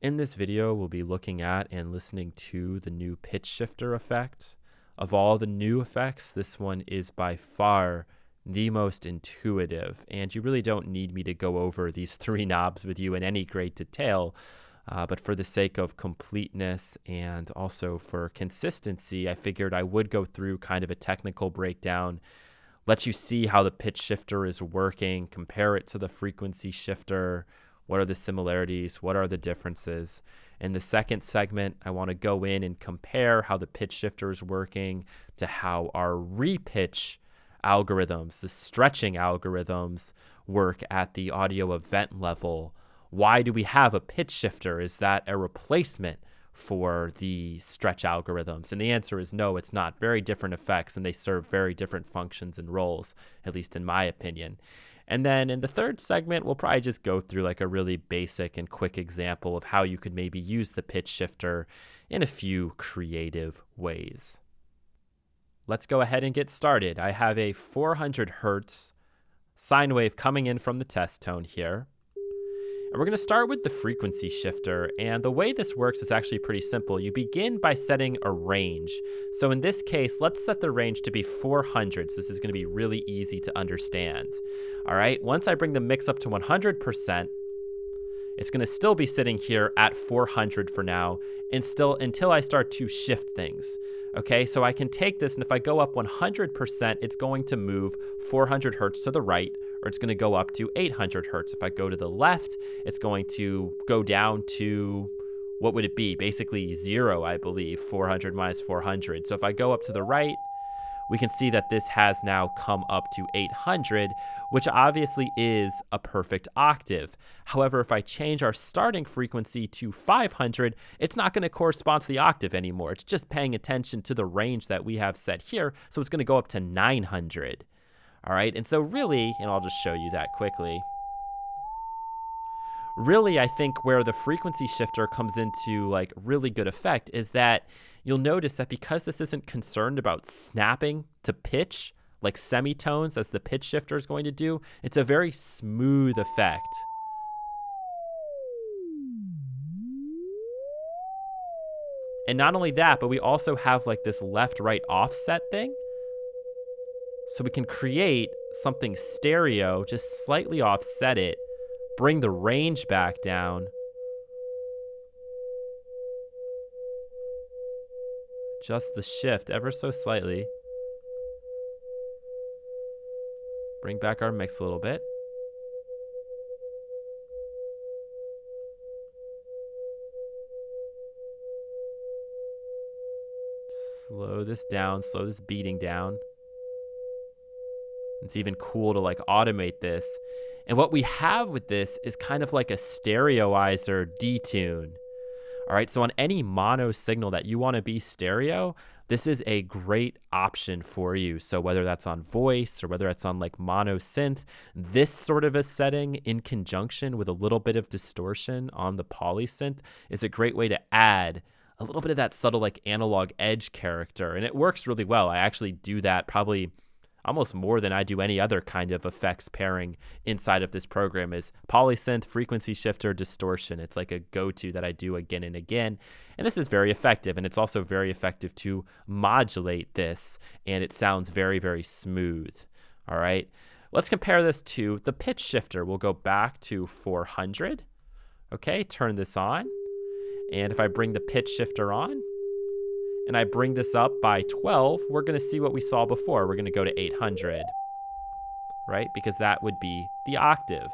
In this video, we'll be looking at and listening to the new pitch shifter effect. Of all the new effects, this one is by far the most intuitive, and you really don't need me to go over these three knobs with you in any great detail, but for the sake of completeness and also for consistency, I figured I would go through kind of a technical breakdown, let you see how the pitch shifter is working, compare it to the frequency shifter. What are the similarities? What are the differences? In the second segment, I want to go in and compare how the pitch shifter is working to how our repitch algorithms, the stretching algorithms, work at the audio event level. Why do we have a pitch shifter? Is that a replacement for the stretch algorithms? And the answer is no, it's not. Very different effects, and they serve very different functions and roles, at least in my opinion. And then in the third segment, we'll probably just go through like a really basic and quick example of how you could maybe use the pitch shifter in a few creative ways. Let's go ahead and get started. I have a 400 hertz sine wave coming in from the test tone here. And we're going to start with the frequency shifter, and the way this works is actually pretty simple. You begin by setting a range. So in this case, let's set the range to be 400. So this is going to be really easy to understand. All right, once I bring the mix up to 100%, it's going to still be sitting here at 400 for now, and still until I start to shift things. Okay, so I can take this, and if I go up 100%, it's going to move 400 hertz to the right, or it's going to go up to 800 hertz. If I go to the left, it's going to go down to, what would it be? Basically 0, I believe, 400 minus 400. So if I go up to the right, we can see that this has now come up to 800, which obviously is a perfect octave. However, if I change our starting frequency to 500, it's not going to correspond to the octave anymore. It's just paying attention to the range that we have set here, so it's going to go up to 900. All right, and so really, and I'll just show you that quickly. Really, I think where the frequency shifter comes into like really good effect is that you'll notice that because this isn't concerned about snapping to pitch like semitones as the pitch shifter is going to do, it's a very smooth effect. And not only that, but we also have like this left-right offset thing. So we can create something stereo, just slightly offset it, bring the range back down, adjust the shift ever so slightly, bring back our mix a little bit. Slow this down, slow this beating down. It's even cool to like automate this. And what we have with this is kind of like a stereoizer detune. All right, so on any mono signal that you want to be stereo, this is a great option for you. So whether that's on voice or whether it's on like mono synth, this sort of a setting in conjunction with a little bit of distortion on the polysynth is a great way to add a little bit of that subtle like analog edge character. And it works really well. I actually do that probably almost more than I do any other kind of effects pairing inside of this program is polysynth, frequency shifter, distortion. It's like a go-to that I do again and again. And this is very effective. And it's also very effective to modulate this. And it sounds very, very smooth. All right. Let's compare this to the pitch shifter. We'll go back to 400. Okay, turn this on. And if I bring the pitch shifter on, and I bring this up by 12, we're going to see what we saw before. We're going to go to 800, right? Because that would be the octave.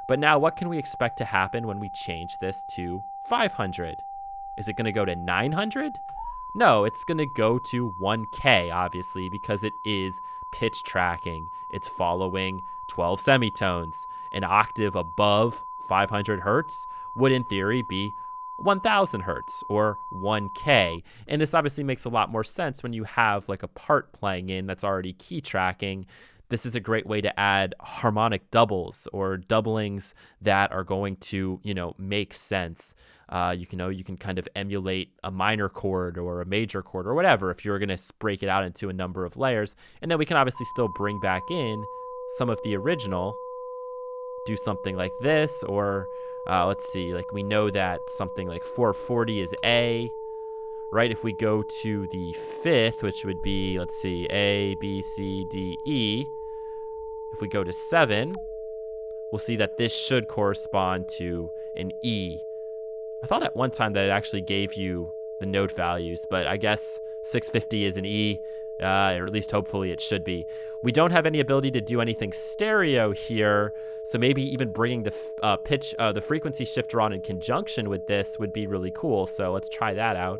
But now what can we expect to happen when we change this to 500? Is it going to go to 900? No, it's going to go to 1K, obviously, because it is pitch tracking. It's following 12 semitones. An octave above 500 hertz would, in theory, be 1000 hertz or 1K. And this obviously makes a lot more sense when you have like a part playing in that's already key tracking. This is a great way to add harmonic doubles or doublings that are going to, make sense. You can kind of emulate a minor chord or a major chord or whatever if you're going to break it out into a number of layers. And then we can obviously still bring back in some of the original, do something like this, or let's see, like we know that something like 440 is A, right? If we go to the fifth, which would be, let's see, A, B, C, D, E, if we go to 7, we'll see that this should correspond to an E. I thought at one time that it actually gave you the note values, but I guess 650 is an E, or at least hopefully it should be. We don't have any ability to do anything stereo here, so maybe even bringing the the frequency shifter on in conjunction with this would be really cool. So let's try that out.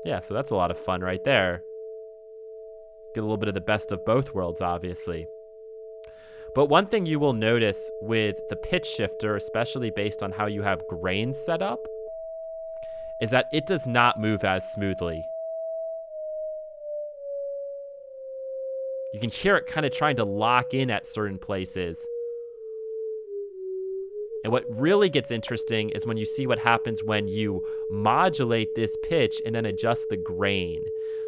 Yeah, so that's a lot of fun right there. Get a little bit of the best of both worlds, obviously. But one thing you will notice with the pitch shifter, especially based on how you have grain set up, is that it does not move as smoothly. You can hear it kind of trying to lock in at certain places. And what really gets interesting is when you see what happens when you modulate this pitch and then adjust the grain.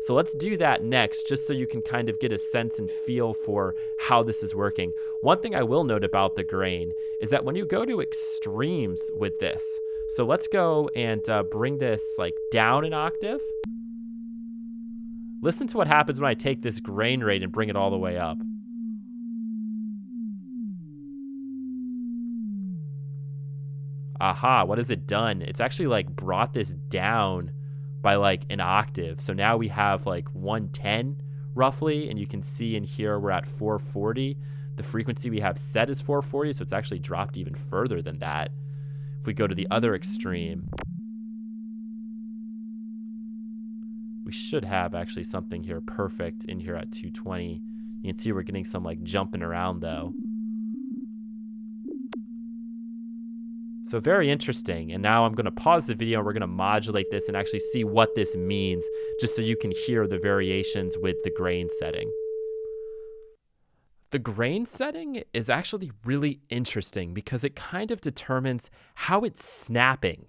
So let's do that next, just so you can kind of get a sense and feel for how this is working. One thing I will note about the grain is that when you go to extremes with this, so let's go and bring this like down an octave. Listen to what happens when I take this grain rate and bring it all the way up. Aha, what has it done? It's actually like brought this down by like an octave. So now we have like 110 roughly, and you can see in here we're at 440. The frequency we have set is 440, so it's actually dropped even further than that. If we go to the other extreme, we should have actually something here perfect in here at 220. You can see we're getting some like jumping around though. So very interesting. And now I'm going to pause the video and we're going to modulate this and actually see what this means, just so you can hear the variations with the grain setting. The grain setting is actually really interesting because it kind of determines how it's snapping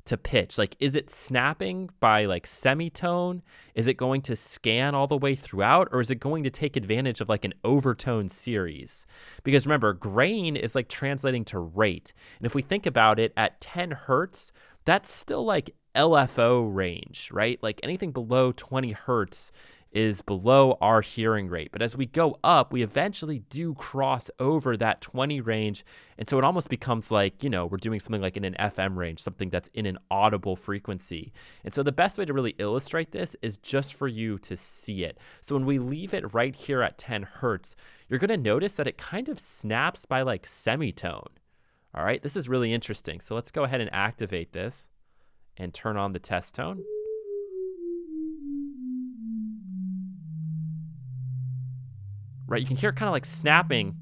to pitch. Like, is it snapping by like semitone? Is it going to scan all the way throughout, or is it going to take advantage of like an overtone series? Because remember, grain is like translating to rate. And if we think about it at 10 hertz, that's still like LFO range, right? Like anything below 20 hertz is below our hearing rate. But as we go up, we eventually do cross over that 20 range. And so it almost becomes like, you know, we're doing something like in an FM range, something that's in an audible frequency. And so the best way to really illustrate this is just for you to see it. So when we leave it right here at 10 hertz, you're going to notice that it kind of snaps by like semitone. All right, this is really interesting. So let's go ahead and activate this and turn on the test tone. Right, you can hear it kind of like snapping.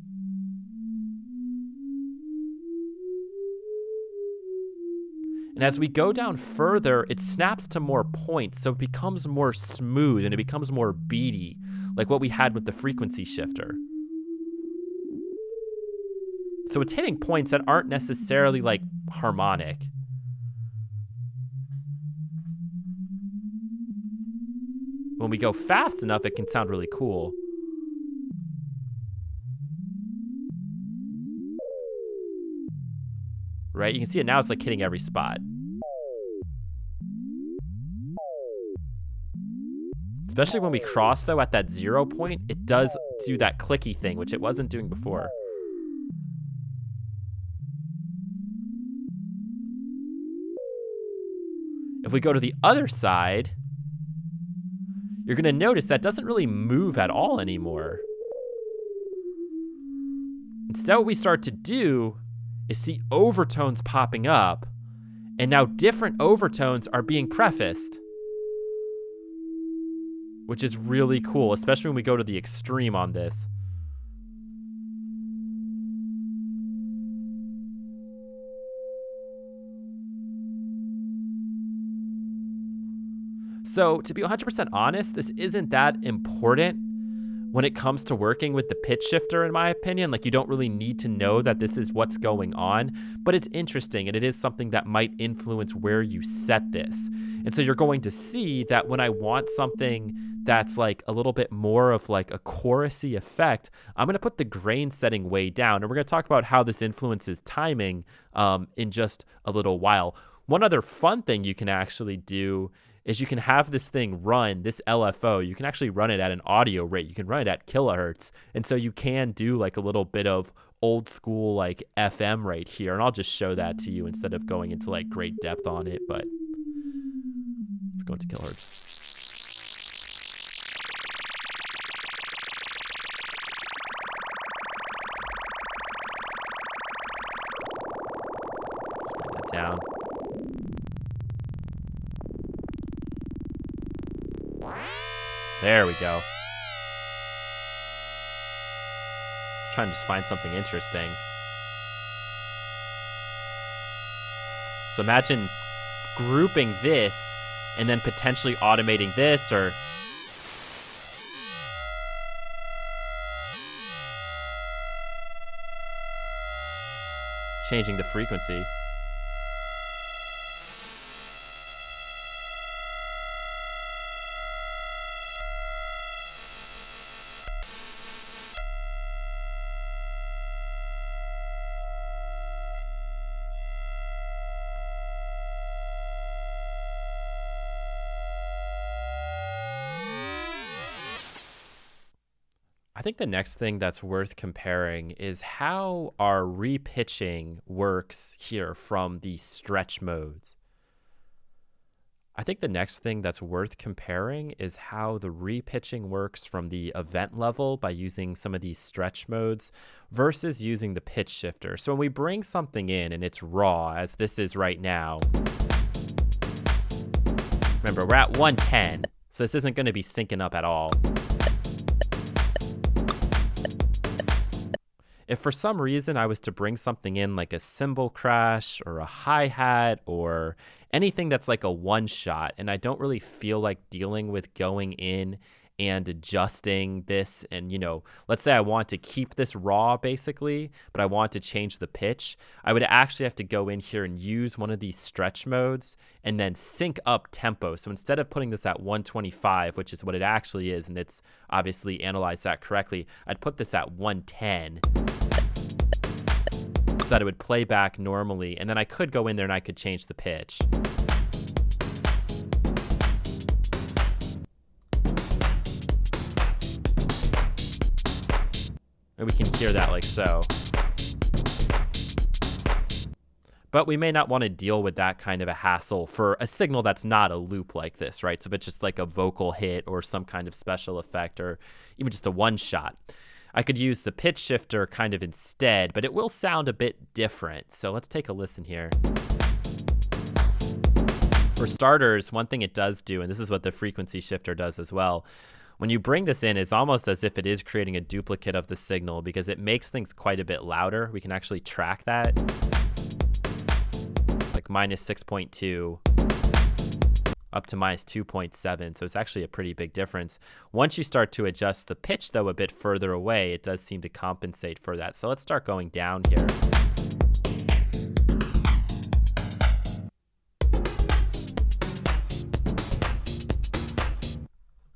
And as we go down further, it snaps to more points, so it becomes more smooth and it becomes more beady, like what we had with the frequency shifter. So it's hitting points that aren't necessarily like harmonic. When we go fast enough, it can sound really cool. Right, you can see it now, it's like hitting every spot. Especially when we cross though at that 0 point, it does do that clicky thing, which it wasn't doing before. If we go to the other side, you're gonna notice that doesn't really move at all anymore. Instead, what we start to do is see overtones popping up, and now different overtones are being prefaced, which is really cool, especially when we go to the extreme on this. So to be 100% honest, this isn't that important when it comes to working with the pitch shifter, in my opinion. Like, you don't really need to know that this is what's going on, but it's interesting, and it is something that might influence where you set this. And so you're going to see that when I want something that's like a little bit more of like a chorusy effect, I'm going to put the grain setting way down. And we're going to talk about how this influences timing in just a little while. One other fun thing you can actually do is you can have this thing run, this LFO, you can actually run it at an audio rate. You can run it at kilohertz. And so you can do like a little bit of old school like FM right here. And I'll just show that to you instead of going into like great depth on it, but let's go into kilohertz. Let's bring that down. There we go. Trying to just find something interesting. So imagine grouping this and then potentially automating this, or changing the frequency. I think the next thing that's worth comparing is how our repitching works here from the stretch modes. I think the next thing that's worth comparing is how the repitching works from the event level by using some of these stretch modes versus using the pitch shifter. So when we bring something in and it's raw, as this is right now, remember we're at 110, so this isn't going to be syncing up at all. If for some reason I was to bring something in like a cymbal crash or a hi-hat or anything that's like a one-shot, and I don't really feel like dealing with going in and adjusting this, and let's say I want to keep this raw basically, but I want to change the pitch, I would actually have to go in here and use one of these stretch modes and then sync up tempo. So instead of putting this at 125, which is what it actually is, and it's obviously analyzed that correctly, I'd put this at 110 so that it would play back normally, and then I could go in there and I could change the pitch. And we can hear that like so. But we may not want to deal with that kind of a hassle for a signal that's not a loop like this, right? So if it's just like a vocal hit or some kind of special effect or even just a one shot, I could use the pitch shifter kind of instead, but it will sound a bit different. So let's take a listen here. For starters, one thing it does do, and this is what the frequency shifter does as well, when you bring this in, it's almost as if it is creating a duplicate of the signal because it makes things quite a bit louder. We can actually track that. Like -6.2 up to -2.7. So it's actually a pretty big difference. Once you start to adjust the pitch, though, a bit further away, it does seem to compensate for that. So let's start going down here.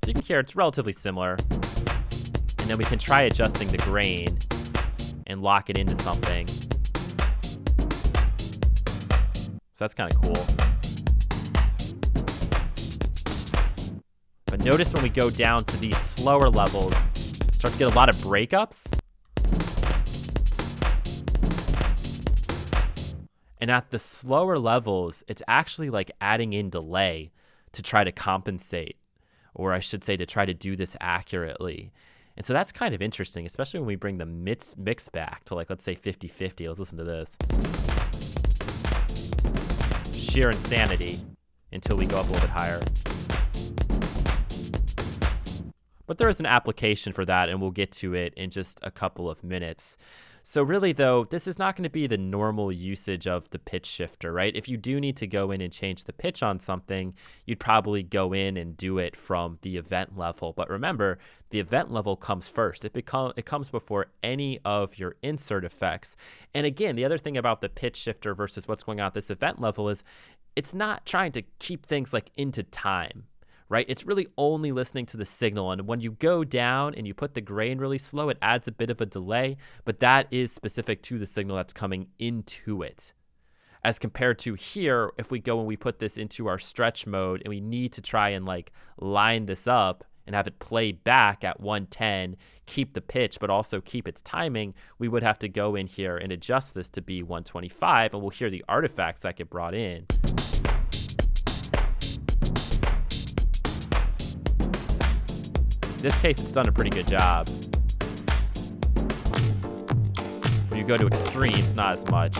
You can hear it's relatively similar. And then we can try adjusting the grain and lock it into something. So that's kind of cool. But notice when we go down to these slower levels, start to get a lot of breakups. And at the slower levels, it's actually like adding in delay to try to compensate. Or I should say to try to do this accurately. And so that's kind of interesting, especially when we bring the mix back to, like, let's say 50-50. Let's listen to this. Sheer insanity until we go up a little bit higher. But there is an application for that, and we'll get to it in just a couple of minutes. So really, though, this is not going to be the normal usage of the pitch shifter, right? If you do need to go in and change the pitch on something, you'd probably go in and do it from the event level. But remember, the event level comes first. It comes before any of your insert effects. And again, the other thing about the pitch shifter versus what's going on at this event level is it's not trying to keep things like into time, right? It's really only listening to the signal. And when you go down and you put the grain really slow, it adds a bit of a delay, but that is specific to the signal that's coming into it. As compared to here, if we go and we put this into our stretch mode and we need to try and like line this up and have it play back at 110, keep the pitch, but also keep its timing, we would have to go in here and adjust this to be 125, and we'll hear the artifacts that get brought in. In this case, it's done a pretty good job. When you go to extremes, not as much.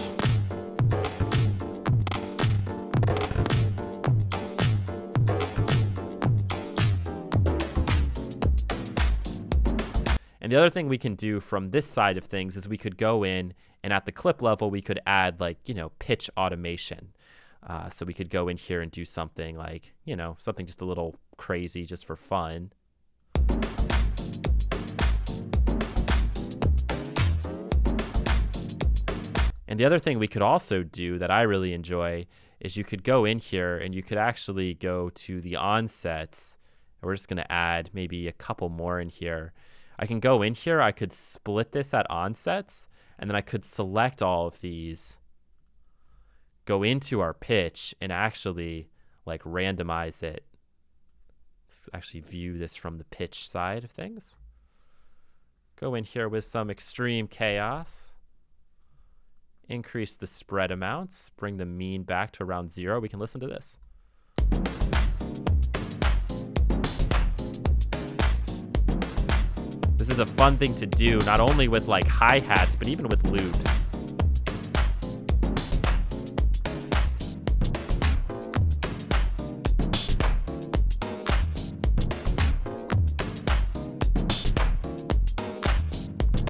And the other thing we can do from this side of things is we could go in and at the clip level, we could add like, pitch automation. So we could go in here and do something like, something just a little crazy just for fun. And the other thing we could also do that I really enjoy is you could go in here and you could actually go to the onsets. And we're just going to add maybe a couple more in here. I can go in here, I could split this at onsets, and then I could select all of these, go into our pitch, and actually like randomize it. Let's actually view this from the pitch side of things. Go in here with some extreme chaos. Increase the spread amounts. Bring the mean back to around 0. We can listen to this. This is a fun thing to do, not only with like hi-hats, but even with loops.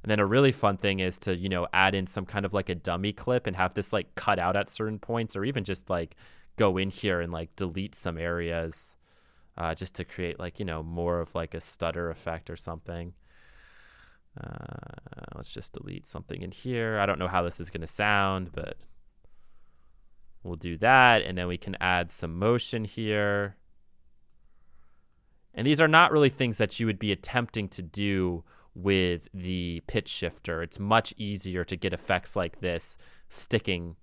And then a really fun thing is to, add in some kind of like a dummy clip and have this like cut out at certain points, or even just like go in here and like delete some areas just to create like, more of like a stutter effect or something. Let's just delete something in here. I don't know how this is going to sound, but we'll do that. And then we can add some motion here. And these are not really things that you would be attempting to do with the pitch shifter. It's much easier to get effects like this sticking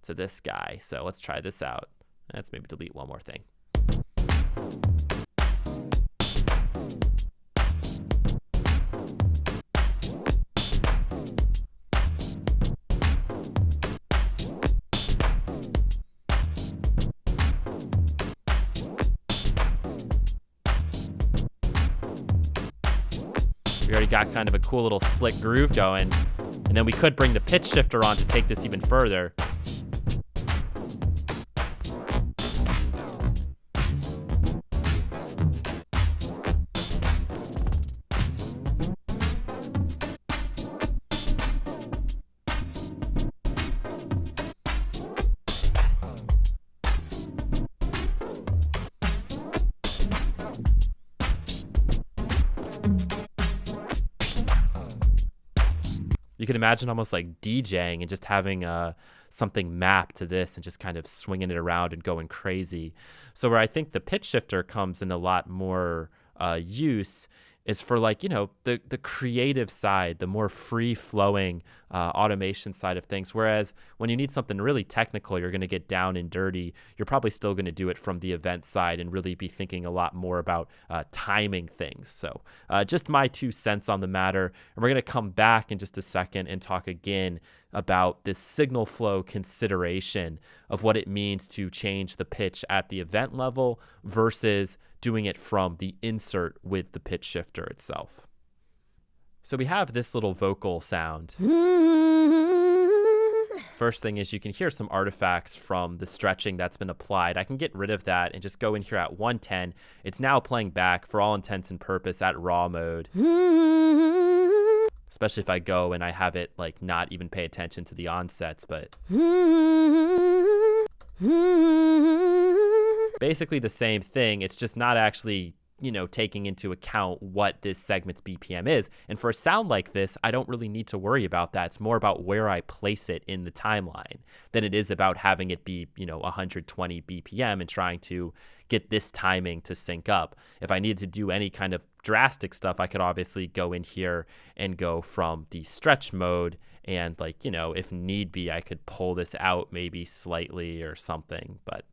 to this guy. So let's try this out. Let's maybe delete one more thing. We already got kind of a cool little slick groove going. And then we could bring the pitch shifter on to take this even further. You could imagine almost like DJing and just having something mapped to this and just kind of swinging it around and going crazy. So where I think the pitch shifter comes in a lot more use is for like, the creative side, the more free-flowing automation side of things. Whereas when you need something really technical, you're going to get down and dirty. You're probably still going to do it from the event side and really be thinking a lot more about timing things. So just my 2 cents on the matter. And we're going to come back in just a second and talk again about this signal flow consideration of what it means to change the pitch at the event level versus doing it from the insert with the pitch shifter itself. So we have this little vocal sound. first thing is you can hear some artifacts from the stretching that's been applied. I can get rid of that and just go in here at 110. It's now playing back for all intents and purpose at raw mode. Especially if I go and I have it like not even pay attention to the onsets, but basically the same thing. It's just not actually, you know, taking into account what this segment's BPM is. And for a sound like this, I don't really need to worry about that. It's more about where I place it in the timeline than it is about having it be, you know, 120 BPM and trying to get this timing to sync up. If I needed to do any kind of drastic stuff, I could obviously go in here and go from the stretch mode and, like, you know, if need be, I could pull this out maybe slightly or something, but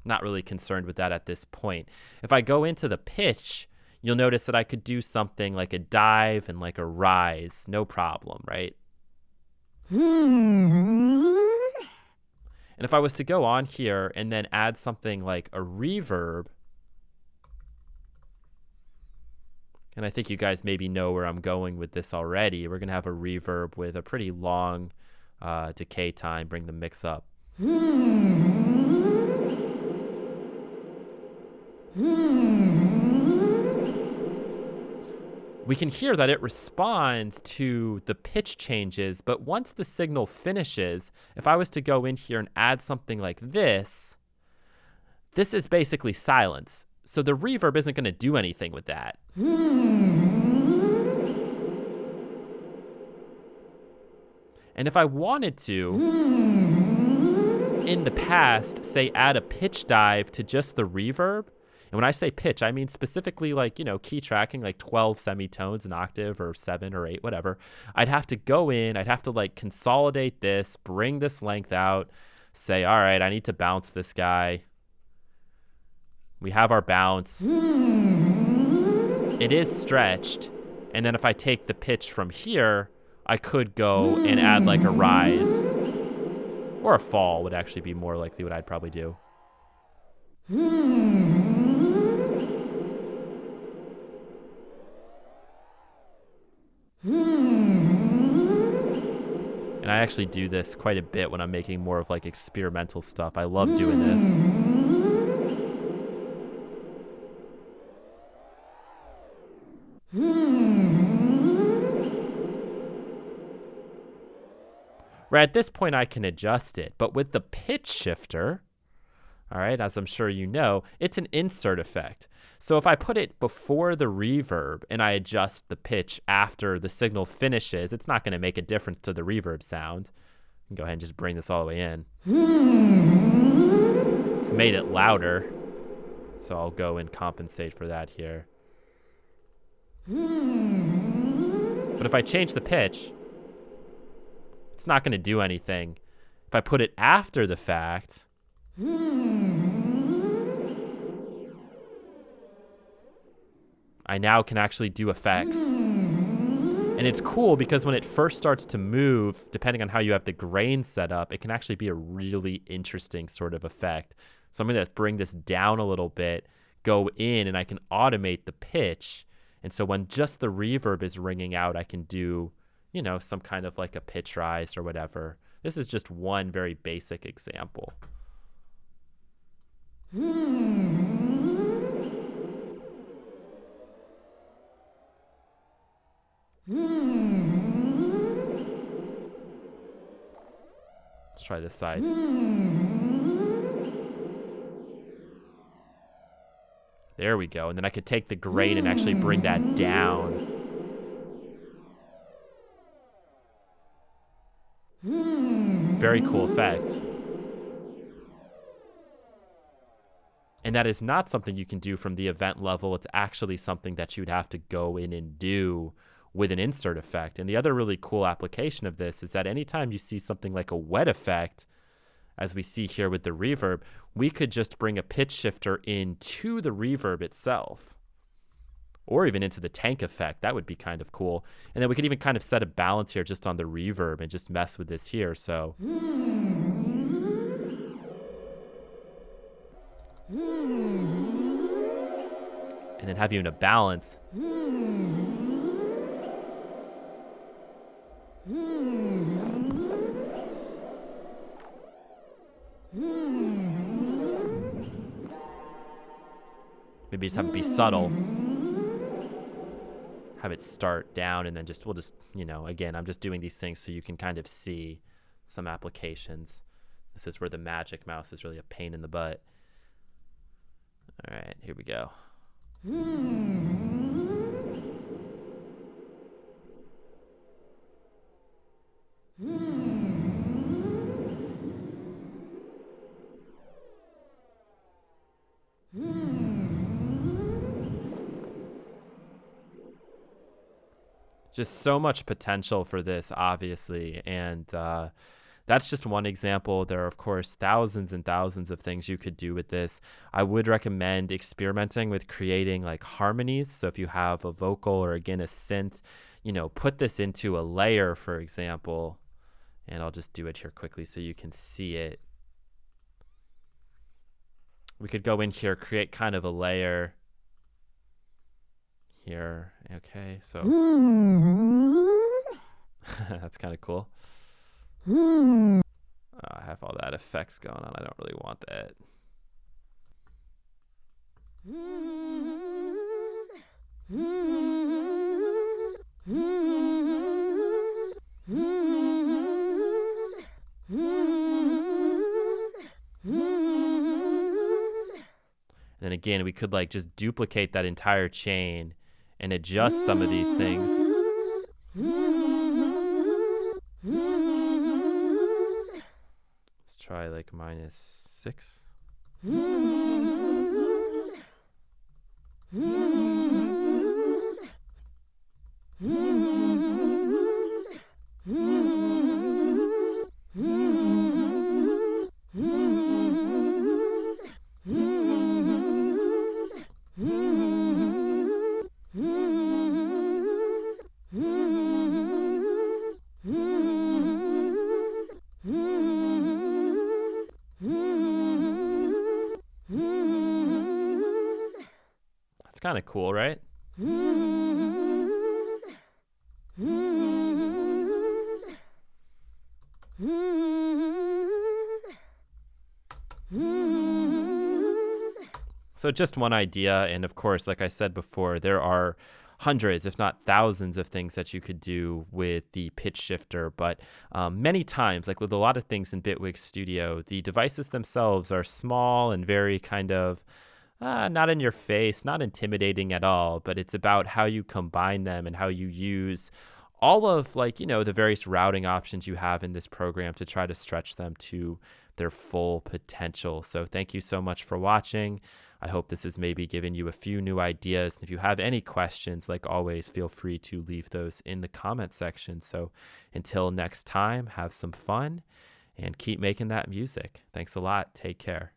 not really concerned with that at this point. If I go into the pitch, you'll notice that I could do something like a dive and like a rise, no problem, right? And if I was to go on here and then add something like a reverb, and I think you guys maybe know where I'm going with this already. We're going to have a reverb with a pretty long decay time, bring the mix up. We can hear that it responds to the pitch changes, but once the signal finishes, if I was to go in here and add something like this, this is basically silence. So the reverb isn't going to do anything with that. And if I wanted to, in the past, say add a pitch dive to just the reverb, and when I say pitch, I mean specifically like, you know, key tracking, like 12 semitones, an octave or 7 or 8, whatever. I'd have to go in, I'd have to like consolidate this, bring this length out, say, all right, I need to bounce this guy. We have our bounce. It is stretched. And then if I take the pitch from here, I could go and add like a rise. Or a fall would actually be more likely what I'd probably do. And I actually do this quite a bit when I'm making more of like experimental stuff. I love doing this. Right, at this point I can adjust it, but with the pitch shifter, all right, as I'm sure you know, it's an insert effect. So if I put it before the reverb and I adjust the pitch after the signal finishes, it's not going to make a difference to the reverb sound. I can go ahead and just bring this all the way in. It's made it louder, so I'll go and compensate for that here. But if I change the pitch, it's not going to do anything. If I put it after the fact, I now can actually do effects. And it's cool because when it first starts to move, depending on how you have the grain set up, it can actually be a really interesting sort of effect. So I'm going to bring this down a little bit, go in, and I can automate the pitch. And so when just the reverb is ringing out, I can do, you know, some kind of like a pitch rise or whatever. This is just one very basic example. Let's try this side. There we go. And then I could take the grain and actually bring that down. Very cool effect. And that is not something you can do from the event level. It's actually something that you'd have to go in and do with an insert effect. And the other really cool application of this is that anytime you see something like a wet effect, as we see here with the reverb, we could just bring a pitch shifter into the reverb itself, or even into the tank effect. That would be kind of cool. And then we could even kind of set a balance here just on the reverb and just mess with this here. So and then have you in a balance. Maybe just have it be subtle. Have it start down and then we'll just, you know, again, I'm just doing these things so you can kind of see some applications. This is where the magic mouse is really a pain in the butt. All right, here we go. Just so much potential for this, obviously, and that's just one example. There are, of course, thousands and thousands of things you could do with this. I would recommend experimenting with creating like harmonies. So if you have a vocal or, again, a synth, you know, put this into a layer, for example, and I'll just do it here quickly so you can see it. We could go in here, create kind of a layer here. Okay, so that's kind of cool. I have all that effects going on. I don't really want that. And then again, we could like just duplicate that entire chain and adjust some of these things. Let's try like -6. That's kind of cool, right? So just one idea, and of course, like I said before, there are hundreds, if not thousands, of things that you could do with the pitch shifter. But many times, like with a lot of things in Bitwig Studio, the devices themselves are small and very kind of not in your face, not intimidating at all, but it's about how you combine them and how you use all of, like, you know, the various routing options you have in this program to try to stretch them to their full potential. So thank you so much for watching. I hope this has maybe given you a few new ideas. And if you have any questions, like always, feel free to leave those in the comment section. So until next time, have some fun and keep making that music. Thanks a lot. Take care.